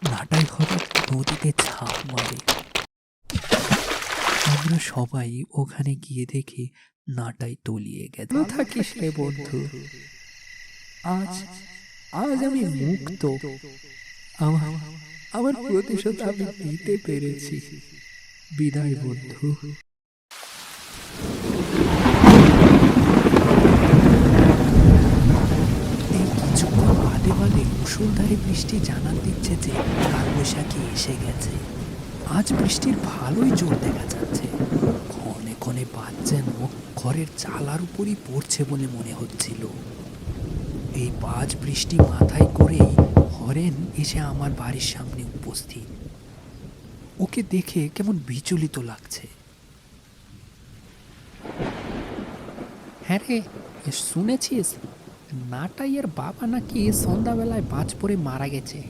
নাটাই হঠাৎ নদীতে ঝাঁপ মারে। আমরা সবাই ওখানে গিয়ে দেখি নাটাই তলিয়ে গেছে। ভালো থাকিস রে বন্ধু, আজ আজ আমি মুক্ত। আমার আমার প্রতিশোধ আমি নিতে পেরেছি। বিদায় বন্ধু। এই কিছুক্ষণ বাদে বাদে মুষলধারে বৃষ্টি জানান দিচ্ছে যে কালবৈশাখী এসে গেছে। আজ বৃষ্টির ভালোই জোর দেখা যাচ্ছে। ক্ষণে ক্ষণে বাদ যেন ঘরের চালার উপরই পড়ছে বলে মনে হচ্ছিল। এই বাজ বৃষ্টি মাথায় করেই হরেন এসে আমার বাড়ির সামনে উপস্থিত। ওকে দেখে কেমন বিচলিত লাগছে। হ্যাঁ রে, শুনেছিস নাটাইয়ের বাবা নাকি সন্ধ্যাবেলায় বাজ পড়ে মারা গেছে?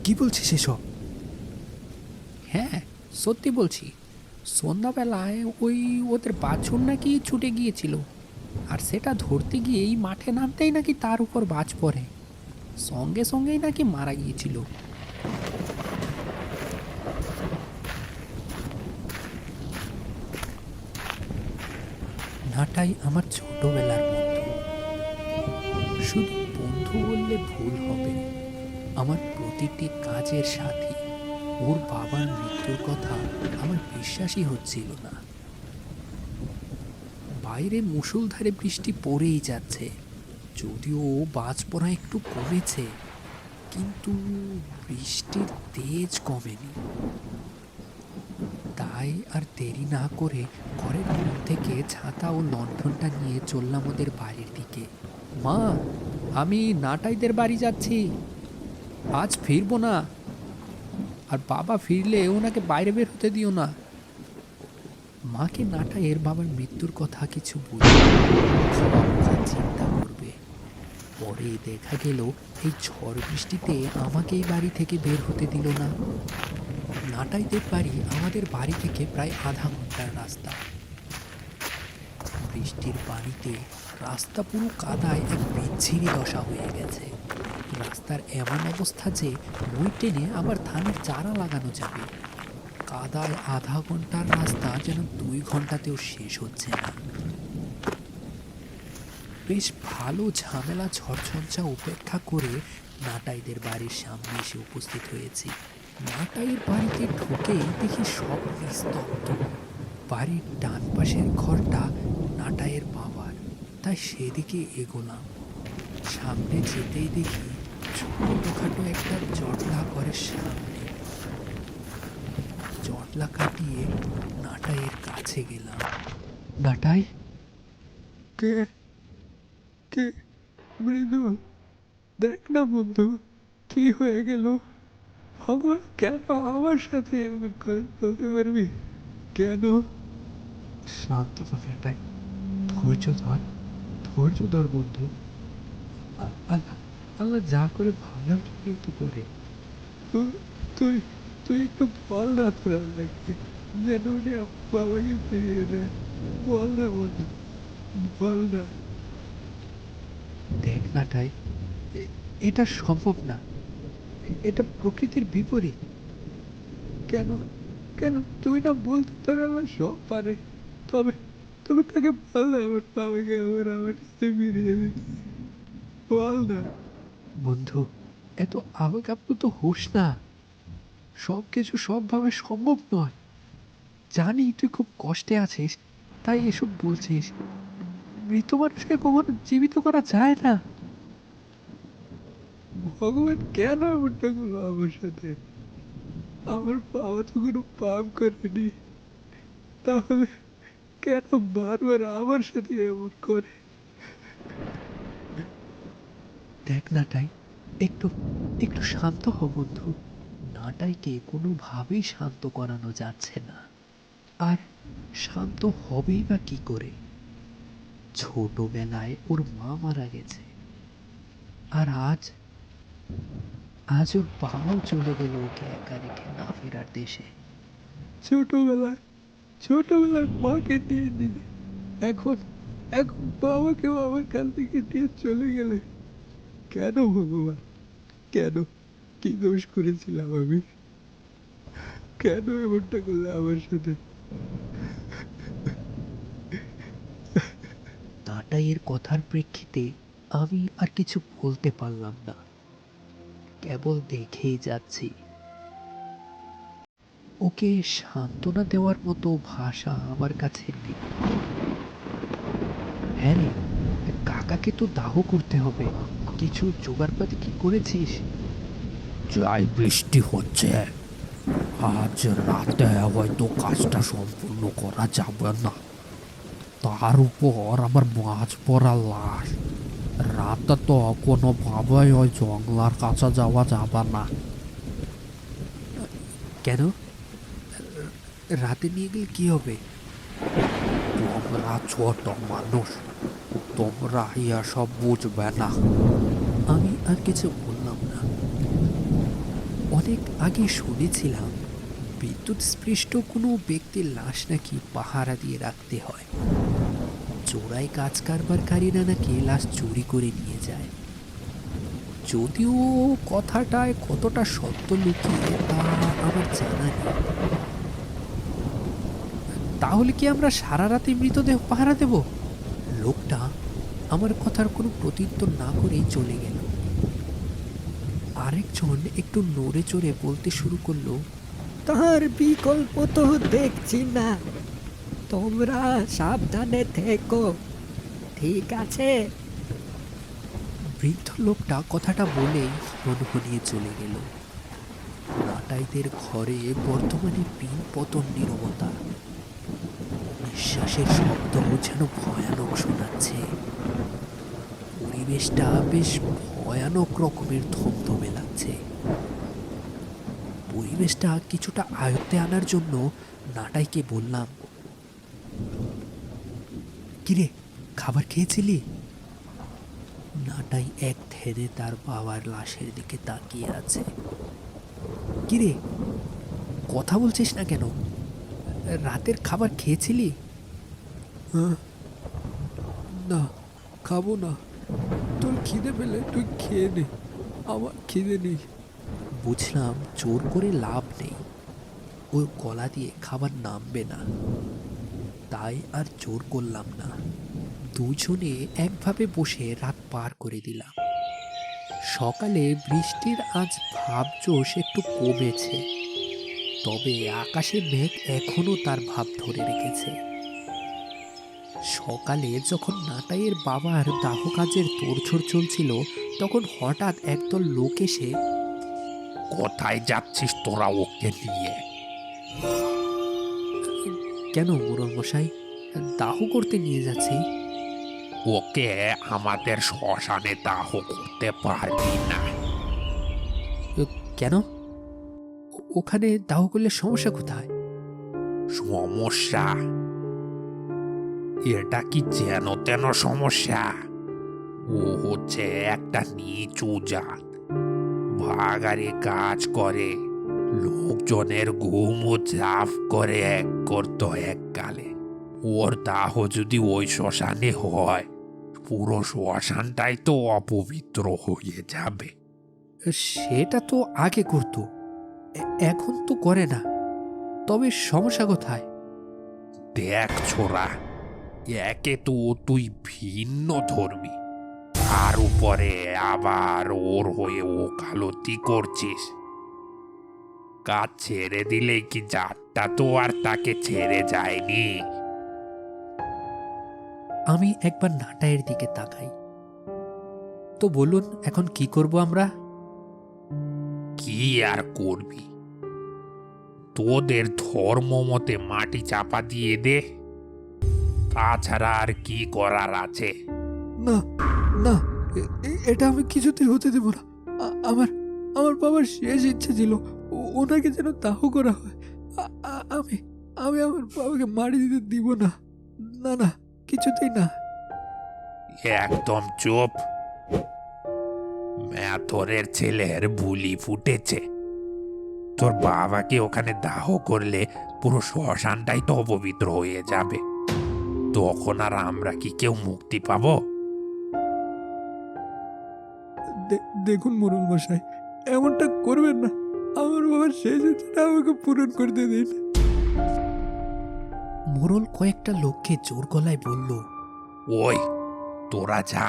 কি বলছিস এসব? হ্যাঁ, সত্যি বলছি। সন্ধ্যাবেলায় ওই ওদের বাছুর নাকি ছুটে গিয়েছিল, আর সেটা ধরতে গিয়েই মাঠে নামতেই নাকি তার উপর বাজ পড়ে। সঙ্গে সঙ্গেই নাকি মারা গিয়েছিল। নাটাই আমার ছোটবেলার বন্ধু। শুধু বন্ধু বললে ভুল হবে, আমার প্রতিটি কাজের সাথী। ওর বাবার মৃত্যুর কথা আমার বিশ্বাসই হচ্ছিল না। বাইরে মুষলধারে বৃষ্টি পড়েই যাচ্ছে। যদিও বাজ পড়া একটু কমেছে, কিন্তু বৃষ্টির তেজ কমেনি। তাই আর দেরি না করে ঘরের মধ্যে থেকে ছাতা ও লণ্ঠনটা নিয়ে চললাম ওদের বাড়ির দিকে। মা, আমি নাটাইদের বাড়ি যাচ্ছি, আজ ফিরবো না। আর বাবা ফিরলে ওনাকে বাইরে বের হতে দিও না। মাকে নাটাইয়ের বাবার মৃত্যুর কথা কিছু বলি, চিন্তা করবে। পরে দেখা গেল এই ঝড় বৃষ্টিতে আমাকে এই বাড়ি থেকে বের হতে দিল না। নাটাইদের বাড়ি আমাদের বাড়ি থেকে প্রায় আধা ঘন্টার রাস্তা। বৃষ্টির পানিতে রাস্তা পুরো কাদায় এক বিচ্ছিরি দশা হয়ে গেছে। রাস্তার এমন অবস্থা যে মই টেনে আবার ধানের চারা লাগানো যাবে। কাদায় আধা ঘন্টার রাস্তা যেন 2 ঘন্টাতেও শেষ হচ্ছে না। বেশ ভালো ঝামেলা ঝড়ঝঞ্ঝা উপেক্ষা করে নাটাইদের বাড়ির সামনে এসে উপস্থিত হয়েছি। নাটাইয়ের বাড়িতে ঢুকেই দেখি সব নিস্তব্ধ। বাড়ির ডান পাশের ঘরটা নাটাইয়ের বাবার, তাই সেদিকে এগোলাম। সামনে যেতেই দেখি ছোটখাটো একটা জটলা ঘরের সামনে। জটলা কাটিয়ে নাটাইয়ের কাছে গেলাম। নাটাই? কে কে মৃদুল, দেখ না বন্ধু, কি হয়ে গেল? ভগবান কেন আমার সাথে এমন করে? বলতে পারবি কেন? শান্ত নাটাই, ধৈর্য ধর, ধৈর্য ধর বন্ধু। আল্লাহ আল্লাহ যা করে ভালো কিন্তু করে। তু- তুই তুই একটু বল না তোর আল্লাহকে, যেন উনি আমার বাবাকে ফিরিয়ে দেয়। বল না বন্ধু, বল না। দেখ নাটাই, এটা সম্ভব না। এটা প্রকৃতির বিপরীত। কেন? কেন তুই না বলতে তোর আল্লাহ সব পারে? তবে তবে তাকে বল না আমার বাবাকে আমার সাথে ফিরিয়ে দে। বল না। বন্ধু, এত আবেগ আপ্লুত হোস না। সব কিছু সবভাবে সম্ভব নয়। জানি তুই খুব কষ্টে আছিস, তাই এসব বলছিস। মৃত মানুষকে কখনো জীবিত করা যায় না। ভগবান কেন এমনটা করলো আমার সাথে? আমার বাবা তো কোনো পাপ করেনি, তাহলে কেন বারবার আমার সাথে এমন করে? দেখ নাটাই, একটু একটু শান্ত হ বন্ধু। নাটাইকে কোনোভাবেই শান্ত করানো যাচ্ছে না। আর শান্ত হবেই বা কি করে? ছোটবেলায় ওর মা মারা গেছে, আর আজ আজ ওর বাবাও চলে গেল ওকে একা রেখে না ফেরার দেশে। ছোটবেলায় ছোটবেলায় মাকে নিয়ে নিলে, এখন এখন বাবাকেও আমার কাছ থেকে নিয়ে চলে গেলে। কেন ভগবান, কেন? কি দোষ করেছিলাম আমি? কেন এমনটা করলে আমার সাথে? নাটাইয়ের কথার প্রেক্ষিতে আমি আর কিছু বলতে পারলাম না, কেবল দেখেই যাচ্ছি। ওকে সান্ত্বনা দেওয়ার মতো ভাষা আমার কাছে নেই। হ্যাঁ রে, কাকাকে তো দাহ করতে হবে, কিছু জোগাড়পাতি কি করেছিস? যাই বৃষ্টি হচ্ছে, আজ রাতে হয়তো কাজটা সম্পূর্ণ করা যাবে না। তার উপর আমার মাছ পড়া লাশ, রাতে তো কোনোভাবেই ওই জঙ্গলার কাছে যাওয়া যাবে না। কেন? রাতে নিয়ে গেলে কি হবে? তোমরা ছোট মানুষ, তোমরা এসব বুঝবে না। আমি আর কিছু বললাম না। অনেক আগে শুনেছিলাম বিদ্যুৎ স্পৃষ্ট কোনো ব্যক্তির লাশ নাকি পাহারা দিয়ে রাখতে হয়। চোরাই কাজ কারবারকারীরা নাকি লাশ চুরি করে নিয়ে যায়। যদিও কথাটায় কতটা সত্য লুকিয়ে তা আমার জানা নেই। তাহলে কি আমরা সারা রাতে মৃতদেহ পাহারা দেব? লোকটা আমার কথার কোনো প্রত্যুত্তর না করেই চলে গেল। আরেকজন একটু নড়ে চড়ে বলতে শুরু করলো, তার বিকল্প তো দেখছি না, তোমরা সাবধানে থেকো, ঠিক আছে? বৃদ্ধ লোকটা কথাটা বলেই হনহনিয়ে চলে গেল। নাটাইদের ঘরে বর্তমানে পিন পতন নীরবতা, নিঃশ্বাসের শব্দ যেন ভয়ানক শোনাচ্ছে। পরিবেশটা বেশ ভয়ানক রকমের থমথমে লাগছে। পরিবেশটা কিছুটা আয়ত্তে আনার জন্য নাটাইকে বললাম, কিরে, খাবার খেয়েছিলি? নাটাই এক ধ্যানে তার বাবার লাশের দিকে তাকিয়ে আছে। কিরে, কথা বলছিস না কেন? রাতের খাবার খেয়েছিলি? হ্যাঁ? না, খাবো না। তোর খিদে পেলে তুই খেয়ে নে, আমার খিদে নেই। বুঝলাম জোর করে লাভ নেই, ওর গলা দিয়ে খাবার নামবে না। তাই আর জোর করলাম না। দুজনে একভাবে বসে রাত পার করে দিলাম। সকালে বৃষ্টির আজ ভাবজোশ একটু কমেছে, তবে আকাশে মেঘ এখনো তার ভাব ধরে রেখেছে। সকালে যখন নাটাইয়ের বাবার দাহ কাজের তোড়জোড় চলছিল, তখন হঠাৎ একদল লোক এসে, কোথায় যাচ্ছিস তোরা ওকে নিয়ে? কেন মোড়ল মশাই, দাহ করতে নিয়ে যাচ্ছি। ওকে আমাদের শ্মশানে দাহ করতে পারবি না। কেন? ওখানে দাহ করলে সমস্যা কোথায়? সমস্যা? এটা কি যেন তেন সমস্যা? ও হচ্ছে একটা নিচু জাত, ভাগাড়ে কাজ করে, লোকজনের ঘুম ও জাফ করে এক করতো এককালে। ওর দাহ যদি ওই শ্মশানে হয়, পুরো শ্মশানটাই তো অপবিত্র হয়ে যাবে। সেটা তো আগে করতো, এখন তো করে না। তবে সমস্যা কোথায়? দেখ ছোড়া, একে তো তুই ভিন্ন ধর্মী, তার উপরে আবার ওর হয়ে ওকালতি করছিস। কাজ ছেড়ে দিলে কি জাতটা তো আর তাকে ছেড়ে যায়নি? আমি একবার নাটাইয়ের দিকে তাকাই। তো বলুন, এখন কি করব আমরা? কি আর করবি? তোদের ধর্ম মতে মাটি চাপা দিয়ে দে, তাছাড়া আর কি করার আছে? না, না, এটা আমি কিছুতেই হতে দেব না। আমার আমার বাবার শেষ ইচ্ছে ছিল ওনাকে যেন দাহ করা হয়। আমি আমি আমার বাবাকে মারি দিতে দিব না। না না, কিছুতেই না। একদম চুপ। ম্যাথরের ছেলের বুলি ফুটেছে। তোর বাবাকে ওখানে দাহ করলে পুরো শ্মশানটাই তো অপবিত্র হয়ে যাবে। তখন আর আমরা কি কেউ মুক্তি পাবো? দেখুন মোড়ল মশাই, এমনটা করবেন না। আমার বাবার শেষ ইচ্ছাটা আমাকে পূরণ করতে দিন। মোড়ল কয়েকটা লোককে জোর গলায় বলল, ওই তোরা যা,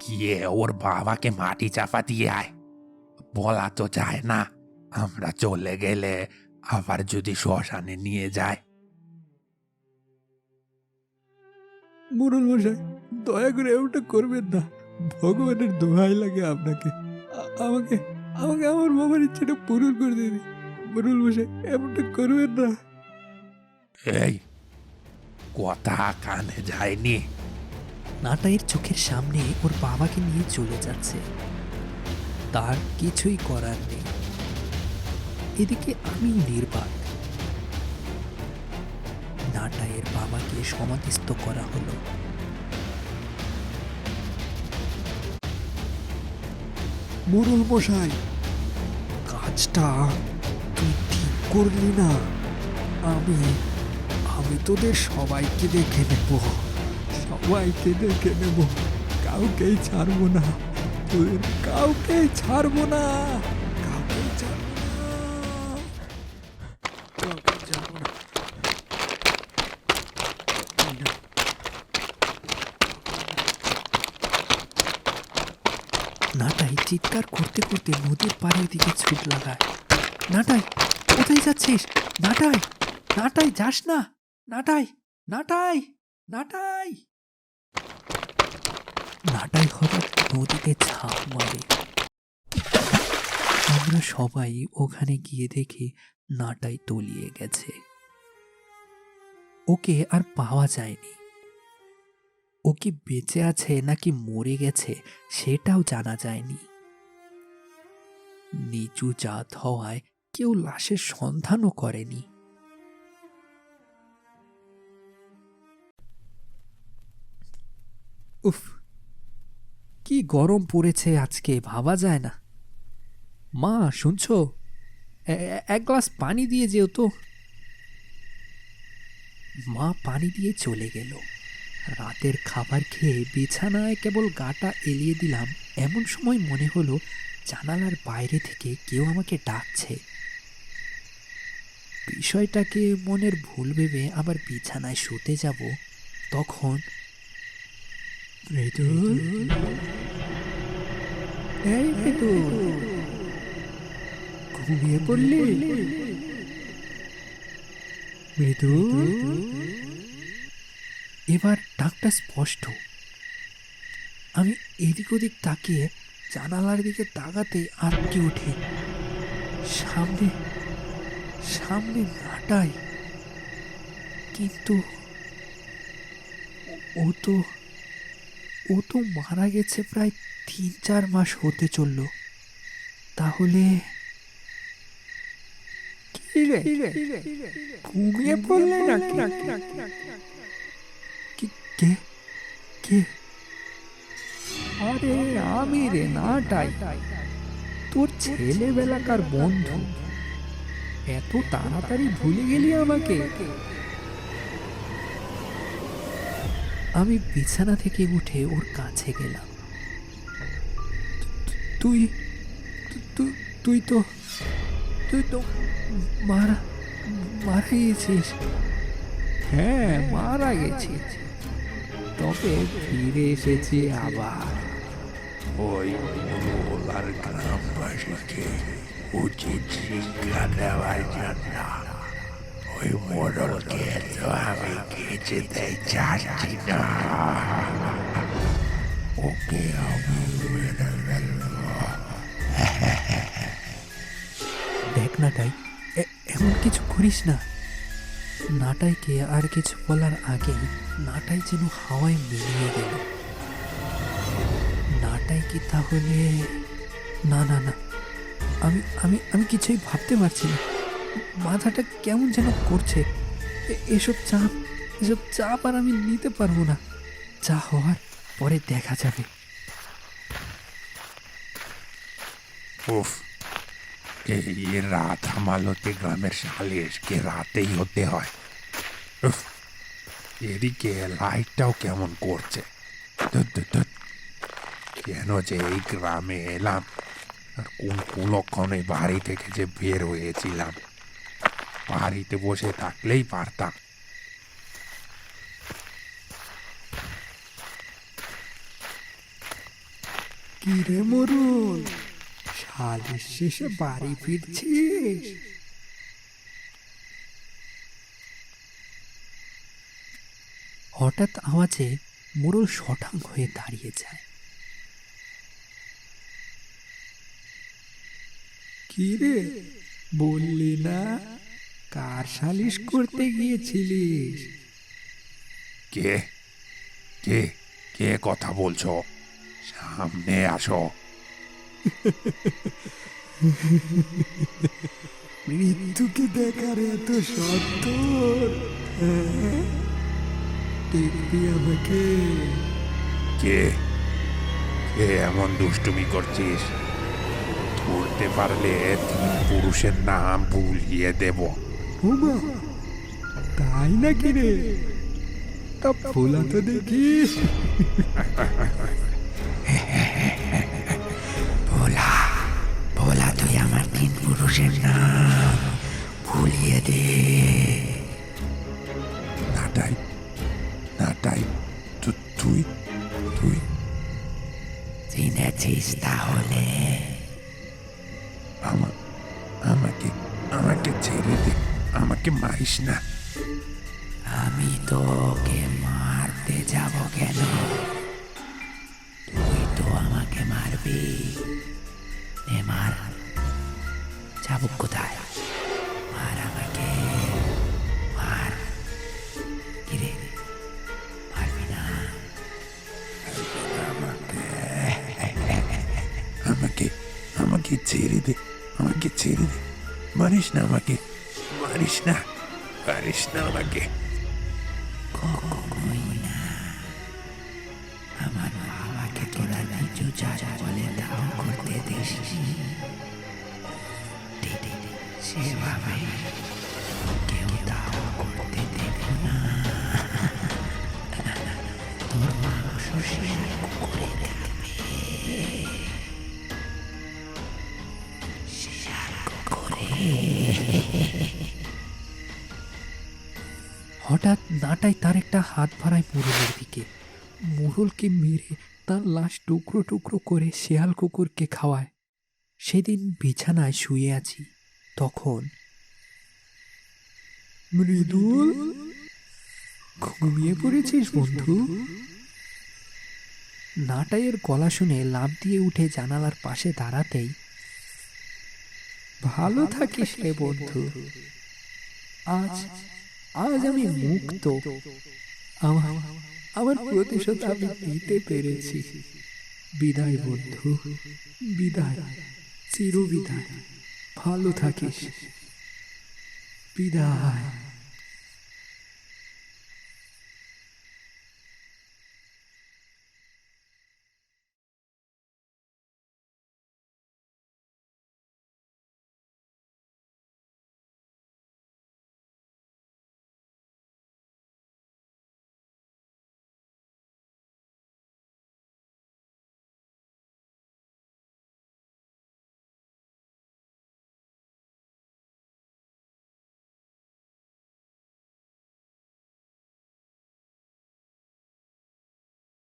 গিয়ে ওর বাবাকে মাটি চাপা দিয়ে আয়। বলা তো যায় না, আমরা চলে গেলে আবার যদি শ্মশানে নিয়ে যায়। মোড়ল মশাই, দয়া করে এমনটা করবেন না। ভগবানের দোহাই লাগে আপনাকে। আমাকে আমাকে আমার বাবার ইচ্ছাটা পূরণ করে দিন। মোড়ল মশাই, এমনটা করবেন না। এই কথা কানে যায়নি? নাটাইয়ের চোখের সামনে ওর বাবাকে নিয়ে চলে যাচ্ছে। তার কিছুই করার নেই। এদিকে আমিও নির্বাক। নাটাইয়ের বাবাকে সমাধিস্থ করা হলো। মোড়ল মশাই, কাজটা তুই ঠিক করলি না। আমি আমি তোদের সবাইকে দেখে নেব, সবাইকে দেখে নেব। কাউকেই ছাড়বো না, তোদের কাউকেই ছাড়বো না, কাউকেই ছাড়বো না, কাউকেই ছাড়বো না। নাটাই চিৎকার করতে করতে নদীর পাড়ের দিকে ছুট লাগায়। নাটাই, কোথায় যাচ্ছিস? নাটাই, নাটাই, যাস না। নাটাই, নাটাই, নাটাই। নাটাই হঠাৎ নদীতে ঝাঁপ মারে। আমরা সবাই ওখানে গিয়ে দেখি নাটাই তলিয়ে গেছে। ওকে আর পাওয়া যায়নি। ও কি বেঁচে আছে নাকি মরে গেছে সেটাও জানা যায়নি। নিচু জাত হওয়ায় কেউ লাশের সন্ধানও করেনি। উফ, কি গরম পড়েছে আজকে, ভাবা যায় না। মা, শুনছো? এক গ্লাস পানি দিয়ে যেও তো। মা পানি দিয়ে চলে গেল। রাতের খাবার খেয়ে বিছানায় কেবল গাটা এলিয়ে দিলাম, এমন সময় মনে হলো জানালার বাইরে থেকে কেউ আমাকে ডাকছে। বিষয়টাকে মনের ভুল ভেবে আবার বিছানায় শুতে যাব, তখন মৃদুল, এই মৃদুল, ঘুমিয়ে পড়লি? মৃদুল, এবার ডাকটা স্পষ্ট। আমি এদিক ওদিক তাকিয়ে জানালার দিকে তাকাতে আটকে উঠি। সামনে সামনে নাটাই, কিন্তু ও তো মারা গেছে প্রায় 3-4 মাস হতে চলল। তাহলে কি রে, ঘুমিয়ে পড়লে নাকি? কে কে? আরে আমি রে, নাটাই, তোর ছেলেবেলাকার বন্ধু। এত তাড়াতাড়ি ভুলে গেলি আমাকে? আমি বিছানা থেকে উঠে ওর কাছে গেলাম। তুই তুই তুই তো তুই তো মারা মারা গেছিস। হ্যাঁ, মারা গেছি, তবে ফিরে এসেছি আবার। ওই মোড়ল আর গ্রামবাসীকে উচিত শিক্ষা দেওয়ার জন্য ওই মোড়লকে তো আমি যেতে চাচ্ছি না। ওকে আমি মেরে ফেলবো। দেখ নাটাই, এমন কিছু করিস না। নাটাইকে আর কিছু বলার আগেই নাটাই যেন হাওয়ায় মিলিয়ে গেল। নাটাই কি তাহলে? না না না, আমি আমি আমি কিছুই ভাবতে পারছি না। মাথাটা কেমন যেন করছে। এসব চাপ আর আমি নিতে পারবো না। যা হওয়ার পরে দেখা যাবে। উফ, এই রাত হামালতে গ্রামের সালিশকে রাতেই হতে হয়। উফ, এদিকে লাইটটাও কেমন করছে। ধুৎ, ধুৎ, ধুৎ। কেন যে এই গ্রামে এলাম, আর কোন কুলক্ষণে বাড়ি থেকে যে বের হয়েছিলাম, বাড়িতে বসে থাকলেই পারতাম। কি রে মোরল, সালের শেষে বাড়ি ফিরছিস? হঠাৎ আওয়াজে মোড়ল শঠাং হয়ে দাঁড়িয়ে যায়। কি রে, বললি না কার সালিশ করতে গিয়েছিলিস? কে কে কে কথা বলছো? সামনে আসো। মৃত্যুকে দেখার এত সত্তর, দেখবি আমাকে? কে কে এমন দুষ্টুমি করছিস? ধরতে পারলে 3 পুরুষের নাম ভুলিয়ে দেব। উমা, তাই নাকি রে? তা ভোলা তো দেখিস। ভোলা ভোলা, তুই আমার 3 পুরুষের নাম ভুলিয়ে দে। নাটাই নাটাই, তুই তুই চিনেছিস তাহলে? আমাকে আমাকে ছেড়ে দে, আমাকে মারিস না। আমি তোকে মারতে যাব কেন? তুই তো আমাকে মারবি। মার, যাব কোথায়? মার আমাকে, মার। কিরে, মারবি না? আমাকে আমাকে ছেড়ে দে, আমাকে ছেড়ে দে। মারিস না আমাকে, মারিস না, মারিস না আমাকে। কখনোই না। আমার বাবাকে তোরা নিচু যা বলে দাও করতে দিস, সেভাবে কেউ দাও করতে দেবে না। তোর মাংস শিয়াল কুকুরে খাবে, শিয়াল কুকুরে। হঠাৎ নাটাই তার একটা হাত বাড়ায় মোড়লের দিকে। মোড়লকে মেরে তার লাশ টুকরো টুকরো করে শেয়াল কুকুরকে খাওয়ায়। সেদিন বিছানায় শুয়ে আছি, তখন মৃদুল, ঘুমিয়ে পড়েছিস বন্ধু? নাটাইয়ের গলা শুনে লাফ দিয়ে উঠে জানালার পাশে দাঁড়াতেই, ভালো থাকিস রে বন্ধু। আজ আজ আমি মুক্ত। আমার আমার প্রতিশোধ আমি নিতে পেরেছি। বিদায় বন্ধু, বিদায়, চিরবিদায়। ভালো থাকিস, বিদায়।